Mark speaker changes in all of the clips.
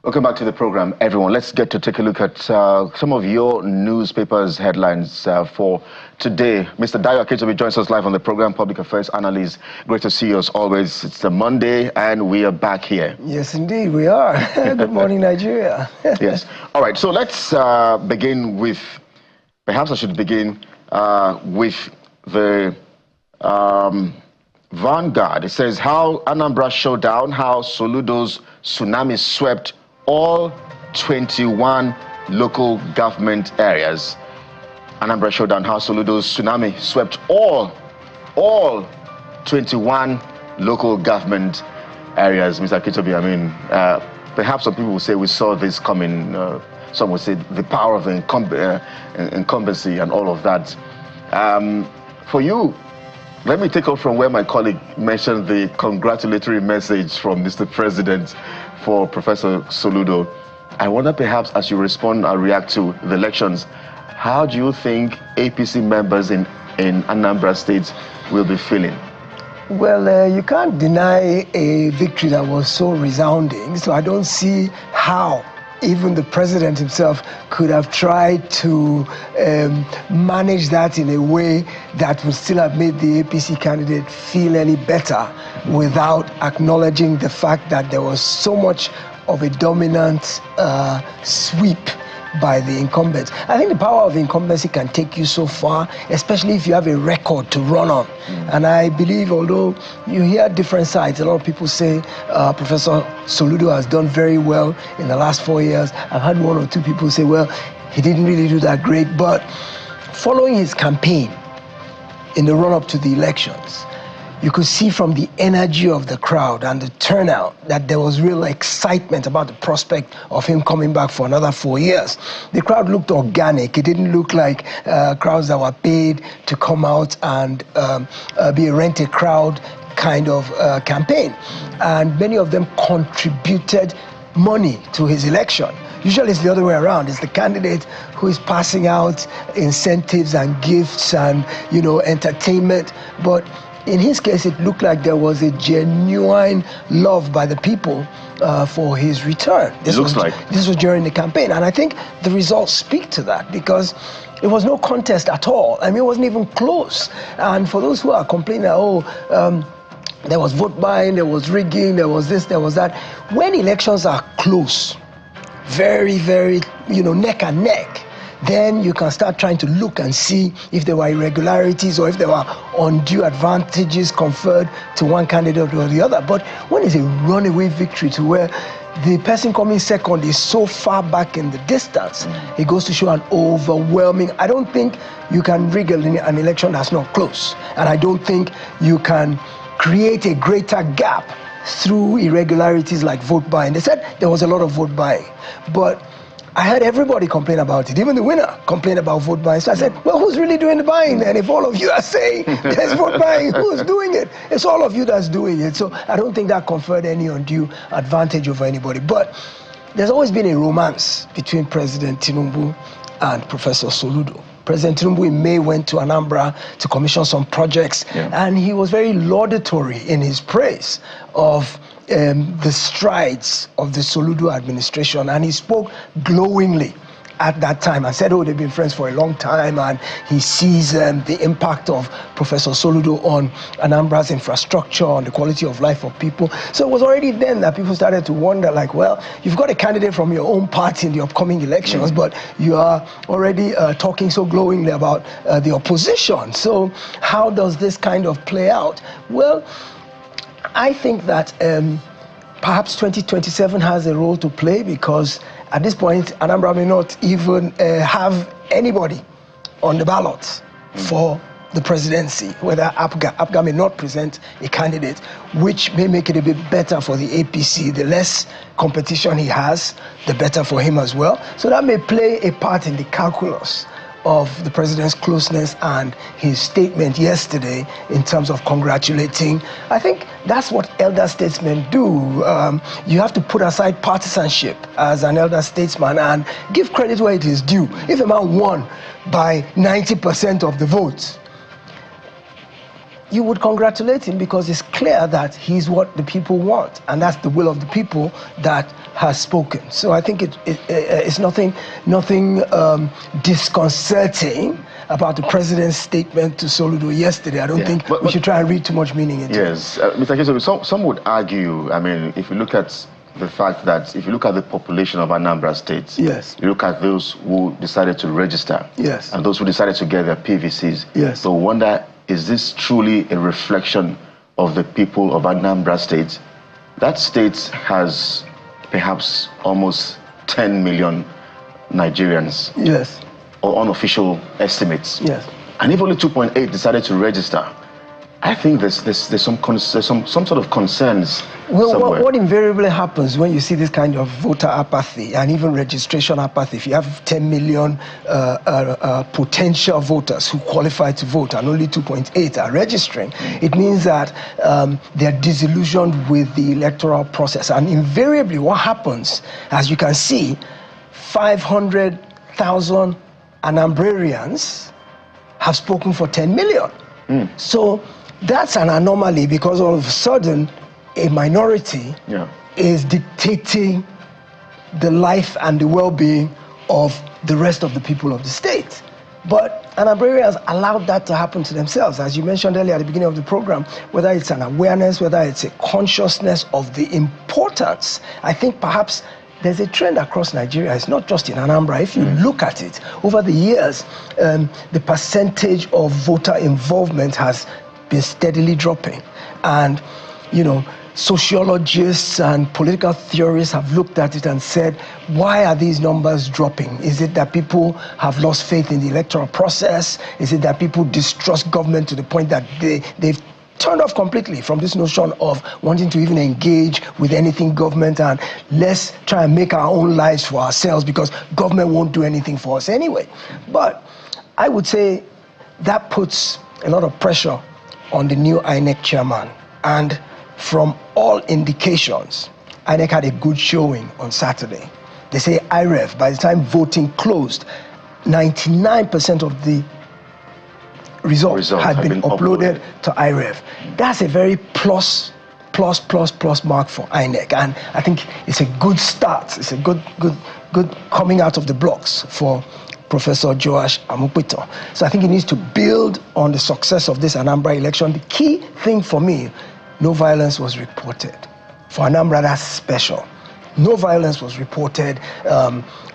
Speaker 1: Welcome back to the program, everyone. Let's get to take a look at some of your newspapers' headlines for today. Mr. Dayo Akintobi joins us live on the program, Public Affairs Analyst. Great to see you as always. It's a Monday, and we are back here.
Speaker 2: Yes, indeed, we are. Good morning, Nigeria.
Speaker 1: Yes. All right, so let's begin with, perhaps I should begin with the Vanguard. It says how Anambra showdown, how Soludo's tsunami swept all 21 local government areas. Anambra showdown, how Soludo's tsunami swept all 21 local government areas. Mr. Akintobi, I mean, perhaps some people will say we saw this coming. Some will say the power of the incumbency and all of that. For you, let me take off from where my colleague mentioned the congratulatory message from Mr. President for Professor Soludo. I wonder perhaps as you respond and react to the elections, how do you think APC members in Anambra State will be feeling?
Speaker 2: Well, you can't deny a victory that was so resounding, so I don't see how even the president himself could have tried to manage that in a way that would still have made the APC candidate feel any better without acknowledging the fact that there was so much of a dominant sweep by the incumbents. I think the power of incumbency can take you so far, especially if you have a record to run on. And I believe, although you hear different sides, a lot of people say Professor Soludo has done very well in the last 4 years. I've had one or two people say, well, he didn't really do that great. But following his campaign in the run-up to the elections, you could see from the energy of the crowd and the turnout that there was real excitement about the prospect of him coming back for another 4 years. The crowd looked organic. It didn't look like crowds that were paid to come out and be a rented crowd kind of campaign. And many of them contributed money to his election. Usually it's the other way around. It's the candidate who is passing out incentives and gifts and, you know, entertainment. But in his case, it looked like there was a genuine love by the people for his return. This was during the campaign, and I think the results speak to that because it was no contest at all. I mean, it wasn't even close. And for those who are complaining, there was vote buying, there was rigging, there was this, there was that. When elections are close, very, very, neck and neck, then you can start trying to look and see if there were irregularities or if there were undue advantages conferred to one candidate or the other. But when it's a runaway victory to where the person coming second is so far back in the distance, it goes to show an overwhelming. I don't think you can rig an election that's not close. And I don't think you can create a greater gap through irregularities like vote buying. They said there was a lot of vote buying, but I heard everybody complain about it, even the winner complained about vote buying. So I said, well, who's really doing the buying then? If all of you are saying there's vote buying, who's doing it? It's all of you that's doing it. So I don't think that conferred any undue advantage over anybody. But there's always been a romance between President Tinubu and Professor Soludo. President Tinubu in May went to Anambra to commission some projects, and he was very laudatory in his praise of the strides of the Soludo administration, and he spoke glowingly at that time and said, oh, they've been friends for a long time, and he sees the impact of Professor Soludo on Anambra's infrastructure, on the quality of life of people. So it was already then that people started to wonder, like, well, you've got a candidate from your own party in the upcoming elections, but you are already talking so glowingly about the opposition. So how does this kind of play out? Well, I think that perhaps 2027 has a role to play because at this point, Anambra may not even have anybody on the ballot for the presidency, whether APGA may not present a candidate, which may make it a bit better for the APC. The less competition he has, the better for him as well. So that may play a part in the calculus of the president's closeness and his statement yesterday in terms of congratulating. I think that's what elder statesmen do. You have to put aside partisanship as an elder statesman and give credit where it is due. If a man won by 90% of the votes, you would congratulate him because it's clear that he's what the people want, and that's the will of the people that has spoken. So I think it's nothing disconcerting about the president's statement to Soludo yesterday. I don't think we should try and read too much meaning into it.
Speaker 1: Yes, Mr. Keso, some would argue, I mean, if you look at the fact that if you look at the population of Anambra State,
Speaker 2: yes,
Speaker 1: you look at those who decided to register,
Speaker 2: yes,
Speaker 1: and those who decided to get their PVCs,
Speaker 2: yes.
Speaker 1: So wonder, is this truly a reflection of the people of Anambra State? That state has perhaps almost 10 million Nigerians,
Speaker 2: yes,
Speaker 1: or unofficial estimates,
Speaker 2: yes,
Speaker 1: and if only 2.8 decided to register, I think there's some sort of concerns.
Speaker 2: Well, what invariably happens when you see this kind of voter apathy and even registration apathy, if you have 10 million potential voters who qualify to vote and only 2.8 are registering, it means that they're disillusioned with the electoral process. And invariably what happens, as you can see, 500,000 Anambrarians have spoken for 10 million. So that's an anomaly, because all of a sudden a minority is dictating the life and the well-being of the rest of the people of the state. But Anambrarians allowed that to happen to themselves. As you mentioned earlier at the beginning of the program, whether it's an awareness, whether it's a consciousness of the importance, I think perhaps there's a trend across Nigeria. It's not just in Anambra. If you look at it, over the years, the percentage of voter involvement has been steadily dropping. And, you know, sociologists and political theorists have looked at it and said, why are these numbers dropping? Is it that people have lost faith in the electoral process? Is it that people distrust government to the point that they've turned off completely from this notion of wanting to even engage with anything government, and let's try and make our own lives for ourselves because government won't do anything for us anyway? But I would say that puts a lot of pressure on the new INEC chairman. And from all indications, INEC had a good showing on Saturday. They say IREV, by the time voting closed, 99% of the results had been uploaded to IREV. That's a very plus mark for INEC, and I think it's a good start. It's a good coming out of the blocks for Professor Joash Amukpito. So I think he needs to build on the success of this Anambra election. The key thing for me, no violence was reported. For Anambra, that's special. No violence was reported,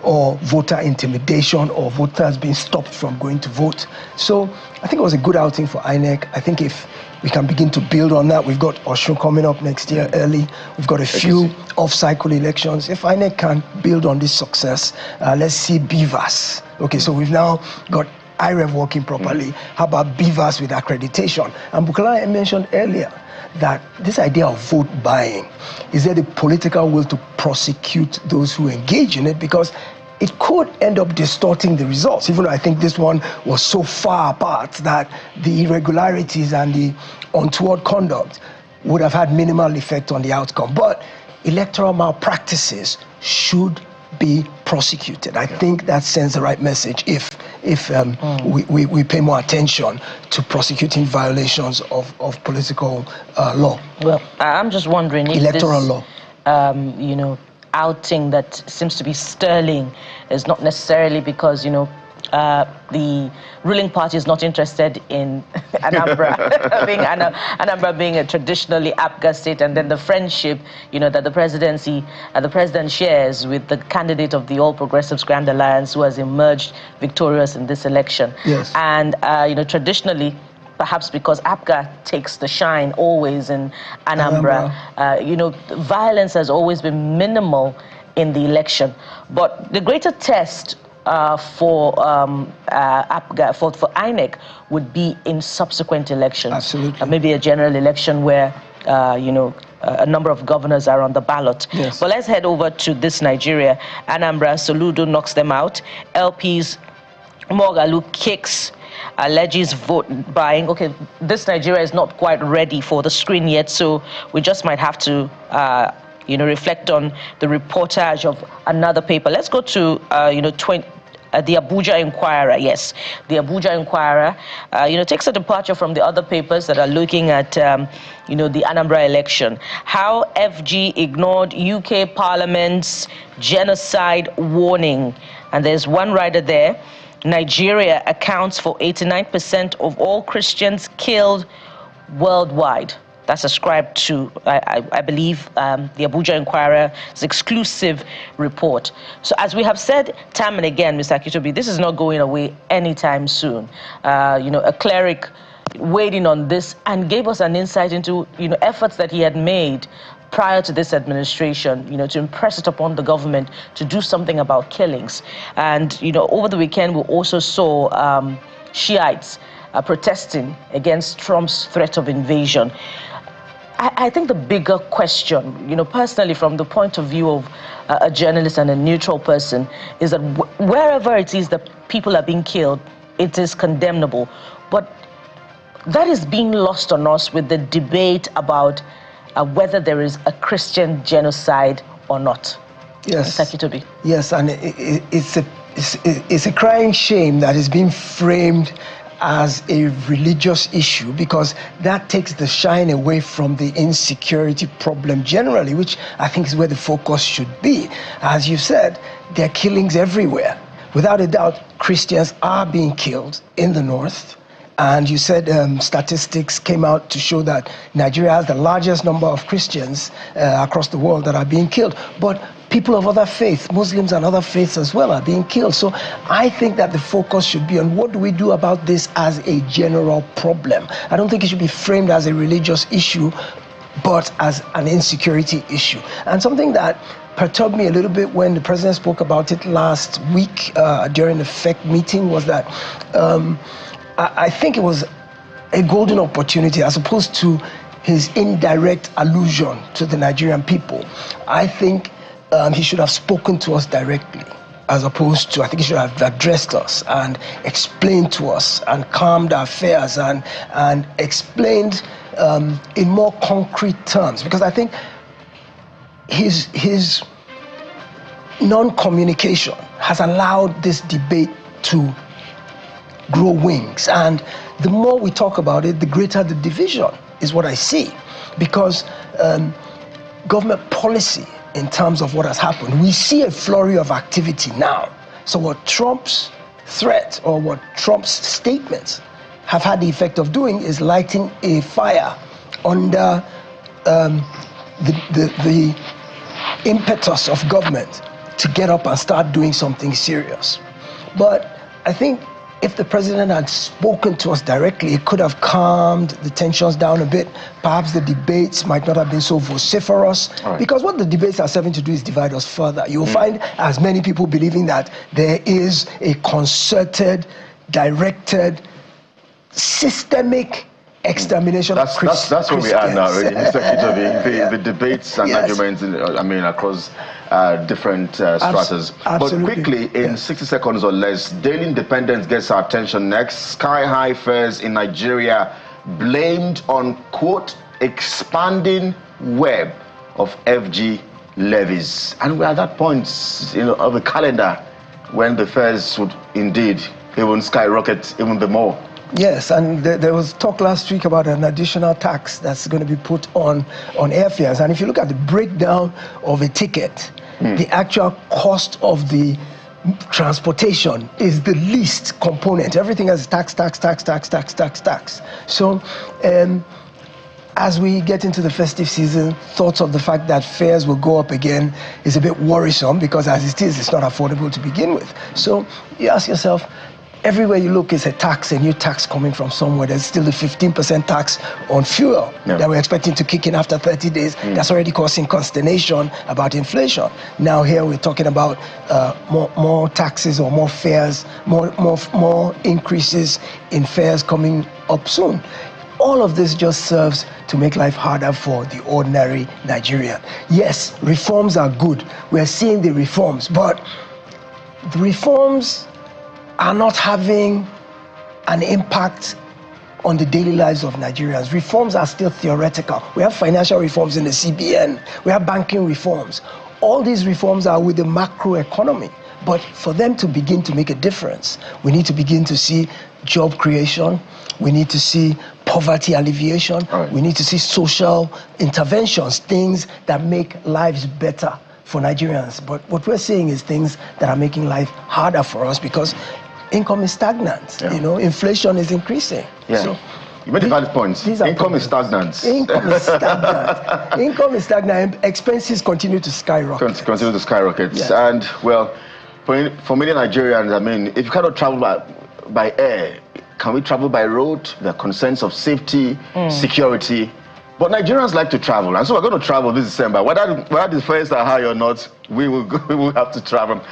Speaker 2: or voter intimidation, or voters being stopped from going to vote. So I think it was a good outing for INEC. I think if we can begin to build on that, we've got Osun coming up next year early. We've got a few off-cycle elections. If INEC can build on this success, let's see BVAS. Okay, so we've now got IREV working properly. How about BVAS with accreditation? And Bukola mentioned earlier that this idea of vote buying, is there the political will to prosecute those who engage in it? Because it could end up distorting the results, even though I think this one was so far apart that the irregularities and the untoward conduct would have had minimal effect on the outcome. But electoral malpractices should be prosecuted. I think that sends the right message if we pay more attention to prosecuting violations of political law.
Speaker 3: Well, I'm just wondering if
Speaker 2: electoral
Speaker 3: this,
Speaker 2: law,
Speaker 3: you know, outing that seems to be sterling is not necessarily because, you know, the ruling party is not interested in Anambra being a traditionally APGA state, and then the friendship, you know, that the president shares with the candidate of the All Progressives Grand Alliance, who has emerged victorious in this election.
Speaker 2: Yes.
Speaker 3: And you know, traditionally, perhaps because APGA takes the shine always in Anambra, you know, violence has always been minimal in the election. But the greater test for APGA, for INEC, would be in subsequent elections.
Speaker 2: Absolutely.
Speaker 3: Maybe a general election where, you know, a number of governors are on the ballot.
Speaker 2: Yes.
Speaker 3: But let's head over to this Nigeria. Anambra, Soludo knocks them out. LP's Mogalu kicks alleges vote buying. Okay, this Nigeria is not quite ready for the screen yet, so we just might have to you know, reflect on the reportage of another paper. Let's go to you know, the Abuja Inquirer, yes, the Abuja Inquirer, takes a departure from the other papers that are looking at, the Anambra election. How FG ignored UK Parliament's genocide warning. And there's one writer there. Nigeria accounts for 89% of all Christians killed worldwide. That's ascribed to, I believe, the Abuja Inquirer's exclusive report. So as we have said time and again, Mr. Akitobi, this is not going away anytime soon. A cleric weighed in on this and gave us an insight into, efforts that he had made prior to this administration, to impress it upon the government to do something about killings. And, over the weekend, we also saw Shiites protesting against Trump's threat of invasion. I think the bigger question, personally, from the point of view of a journalist and a neutral person, is that wherever it is that people are being killed, it is condemnable. But that is being lost on us with the debate about whether there is a Christian genocide or not.
Speaker 2: Yes.
Speaker 3: Mr. Akitobi.
Speaker 2: Yes, and it's a crying shame that is being framed as a religious issue, because that takes the shine away from the insecurity problem generally, which I think is where the focus should be. As you said, there are killings everywhere. Without a doubt, Christians are being killed in the north. And you said statistics came out to show that Nigeria has the largest number of Christians across the world that are being killed. But people of other faiths, Muslims and other faiths as well, are being killed. So I think that the focus should be on what do we do about this as a general problem. I don't think it should be framed as a religious issue, but as an insecurity issue. And something that perturbed me a little bit when the president spoke about it last week during the FEC meeting was that I think it was a golden opportunity as opposed to his indirect allusion to the Nigerian people. I think he should have spoken to us directly, as opposed to, I think he should have addressed us and explained to us and calmed our fears and explained in more concrete terms. Because I think his non-communication has allowed this debate to grow wings, and the more we talk about it, the greater the division is what I see. Because government policy in terms of what has happened, we see a flurry of activity now. So what Trump's threat or what Trump's statements have had the effect of doing is lighting a fire under the impetus of government to get up and start doing something serious. But I think if the president had spoken to us directly, it could have calmed the tensions down a bit. Perhaps the debates might not have been so vociferous. Right. Because what the debates are serving to do is divide us further. You'll find as many people believing that there is a concerted, directed, systemic extermination of Christians.
Speaker 1: That's where we are now, really, Mr. Akitobi. The debates and arguments, across different stratas.
Speaker 2: Absolutely.
Speaker 1: But quickly, in 60 seconds or less, Daily Independent gets our attention next. Sky-high fares in Nigeria blamed on, quote, expanding web of FG levies. And we're at that point, of the calendar when the fares would indeed even skyrocket even the more.
Speaker 2: Yes, and there was talk last week about an additional tax that's going to be put on airfares. And if you look at the breakdown of a ticket, the actual cost of the transportation is the least component. Everything has tax. So as we get into the festive season, thoughts of the fact that fares will go up again is a bit worrisome, because as it is, it's not affordable to begin with. So you ask yourself, everywhere you look is a new tax coming from somewhere. There's still the 15% tax on fuel that we're expecting to kick in after 30 days. That's already causing consternation about inflation. Now here we're talking about more taxes or more fares, more increases in fares coming up soon. All of this just serves to make life harder for the ordinary Nigerian. Yes, reforms are good. We're seeing the reforms, but the reforms are not having an impact on the daily lives of Nigerians. Reforms are still theoretical. We have financial reforms in the CBN. We have banking reforms. All these reforms are with the macro economy. But for them to begin to make a difference, we need to begin to see job creation. We need to see poverty alleviation.
Speaker 1: Right.
Speaker 2: We need to see social interventions, things that make lives better for Nigerians. But what we're seeing is things that are making life harder for us because income is stagnant.
Speaker 1: Yeah.
Speaker 2: You know, inflation is increasing.
Speaker 1: Yeah.
Speaker 2: So
Speaker 1: you made a valid point. Income is stagnant.
Speaker 2: Income is stagnant. Income is stagnant. Expenses continue to skyrocket.
Speaker 1: Continue to skyrocket.
Speaker 2: Yes.
Speaker 1: And, well, for many Nigerians, I mean, if you cannot travel by air, can we travel by road? There are concerns of safety, security. But Nigerians like to travel, and so we're going to travel this December. Whether the fares are high or not, we will have to travel.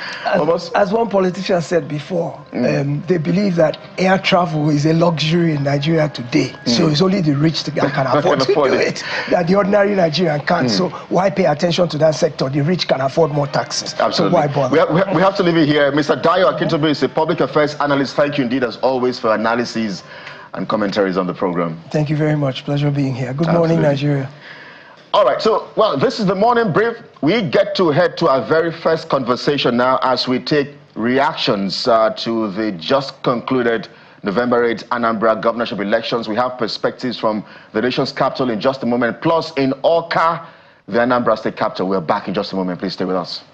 Speaker 2: As one politician said before, they believe that air travel is a luxury in Nigeria today. So it's only the rich that can afford to do it, that the ordinary Nigerian can't. So why pay attention to that sector? The rich can afford more taxes.
Speaker 1: Absolutely.
Speaker 2: So why bother?
Speaker 1: We have to leave it here. Mr. Dayo Akintobi is a public affairs analyst. Thank you indeed, as always, for analysis and commentaries on the program.
Speaker 2: Thank you very much. Pleasure being here. Good morning, Nigeria.
Speaker 1: All right, so, well, this is the morning brief. We get to head to our very first conversation now as we take reactions to the just concluded November 8th Anambra governorship elections. We have perspectives from the nation's capital in just a moment, plus in Awka, the Anambra state capital. We're back in just a moment. Please stay with us.